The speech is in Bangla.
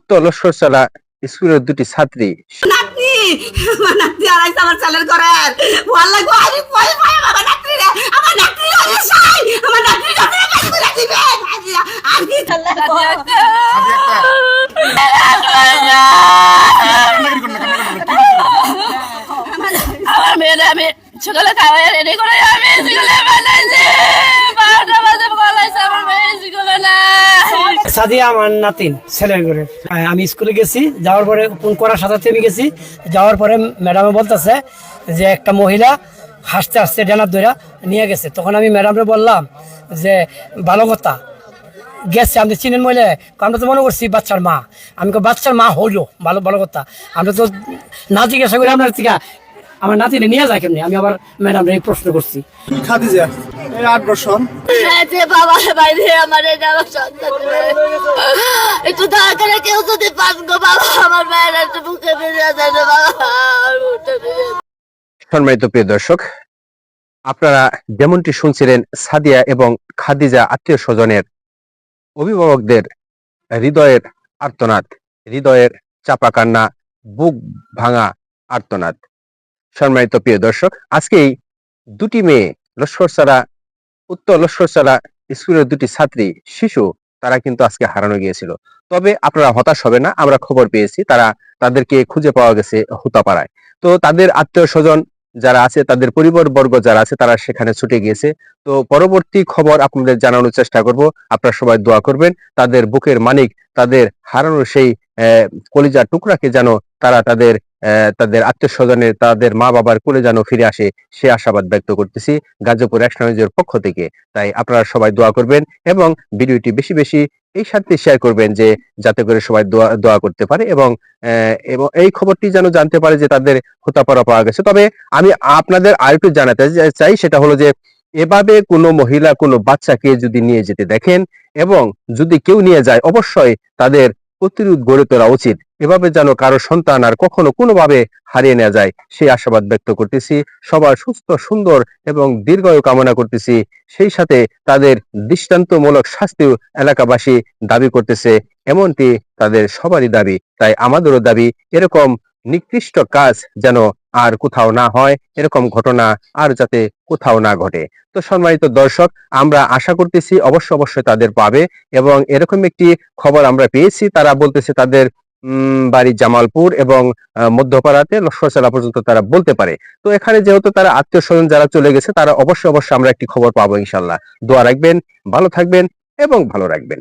উত্তর লস্করসালা স্কুলের দুটি ছাত্রী নাতি আমার নাতি আড়াইছে আমার চালের করেন ভাল লাগবে আমি ভয় ভয় আমার নাতি রে আমার নাতি রে সাই আমার নাতি রে কাজ করে দিবে আর কি আল্লাহ আমার মেয়েরা আমি সকালে খাওয়া রেডি করে আমি স্কুলে বানাইছি 12টা বাজে বলাইছে আমার মেয়ে স্কুলে না সাদিয়া আমার নাতিন ছেলের ঘরে আমি স্কুলে গেছি যাওয়ার পরে ফোন করার সাথে আমি গেছি যাওয়ার পরে ম্যাডামে বলতেছে যে একটা মহিলা হাসতে হাসতে ডানার ধরে নিয়ে গেছে তখন আমি ম্যাডামরে বললাম যে ভালো কথা গেছে আপনি চিনেন মহিলা আমরা তো মনে করছি বাচ্চার মা আমি বাচ্চার মা হইলো ভালো ভালো কথা আমরা তো না জিজ্ঞাসা করি আপনার থেকে আমার নাতিনে নিয়ে যায় কেমনি আমি আবার ম্যাডাম এই প্রশ্ন করছি খাদিজা এই 8 বছর বাবা বাইরে আমার একটু দয়া করে কেউ যদি পান গো বাবা আমার মায়ের একটু বুকে বেরিয়ে যায় না বাবা সম্মানিত প্রিয় দর্শক, আপনারা যেমনটি শুনছিলেন সাদিয়া এবং খাদিজা আত্মীয় স্বজনের অভিভাবকদের হৃদয়ের আর্তনাদ, হৃদয়ের চাপা কান্না, বুক ভাঙা আর্তনাদ। সম্মানিত প্রিয় দর্শক, আজকেই দুটি মেয়ে লস্করসালা উত্তর লস্করসালা স্কুলের দুটি ছাত্রী শিশু তারা কিন্তু আজকে হারানো গিয়েছিল। তবে আপনারা হতাশ হবে না, আমরা খবর পেয়েছি তাদেরকে খুঁজে পাওয়া গেছে হুতাপাড়ায়। তো তাদের আত্মীয় স্বজন যারা আছে, তাদের পরিবার বর্গ যারা আছে, তারা সেখানে ছুটে গিয়েছে। তো পরবর্তী খবর আপনাদের জানানোর চেষ্টা করব। আপনারা সবাই দোয়া করবেন তাদের বুকের মানিক, তাদের হারানো সেই কলিজার টুকরাকে যেন তারা তাদের আত্মীয় স্বজনের, তাদের মা বাবার কোলে যেন ফিরে আসে, সে আশাবাদ ব্যক্ত করতেছি গাজীপুর অ্যাকশন নিউজের পক্ষ থেকে। তাই আপনারা সবাই দোয়া করবেন এবং ভিডিওটি বেশি বেশি এই সাথে শেয়ার করবেন, যে যাতে করে সবাই দোয়া করতে পারে এবং এই খবরটি যেন জানতে পারে যে তাদের হুতাপাড়া পাওয়া গেছে। তবে আমি আপনাদের আরেকটু জানাতে চাই, সেটা হলো যে এভাবে কোনো মহিলা কোনো বাচ্চাকে যদি নিয়ে যেতে দেখেন এবং যদি কেউ নিয়ে যায়, অবশ্যই তাদের প্রতিরোধ গড়ে তোলা উচিত। এভাবে যেন কারো সন্তান আর কখনো কোনোভাবে হারিয়ে নেওয়া যায়, সেই আশাবাদ ব্যক্ত করতেছি। সবার সুস্থ সুন্দর এবং দীর্ঘায়ু কামনা করতেছি। সেই সাথে তাদের দৃষ্টান্তমূলক শাস্তিও এলাকাবাসী দাবি করতেছে, এমনটি তাদের সবারই দাবি। তাই আমাদেরও দাবি, এরকম নিকৃষ্ট কাজ যেন আর কোথাও না হয়, এরকম ঘটনা আর যাতে কোথাও না ঘটে। তো সম্মানিত দর্শক, আমরা আশা করতেছি অবশ্যই তাদের পাবে এবং এরকম একটি খবর আমরা পেয়েছি। তারা বলতেছে তাদের বাড়ি জামালপুর এবং মধ্যপাড়াতে, লস্করসালা পর্যন্ত তারা বলতে পারে। তো এখানে যেহেতু তারা আত্মীয় স্বজন যারা চলে গেছে, তারা অবশ্যই আমরা একটি খবর পাবো ইনশাল্লাহ। দোয়া রাখবেন, ভালো থাকবেন এবং ভালো রাখবেন।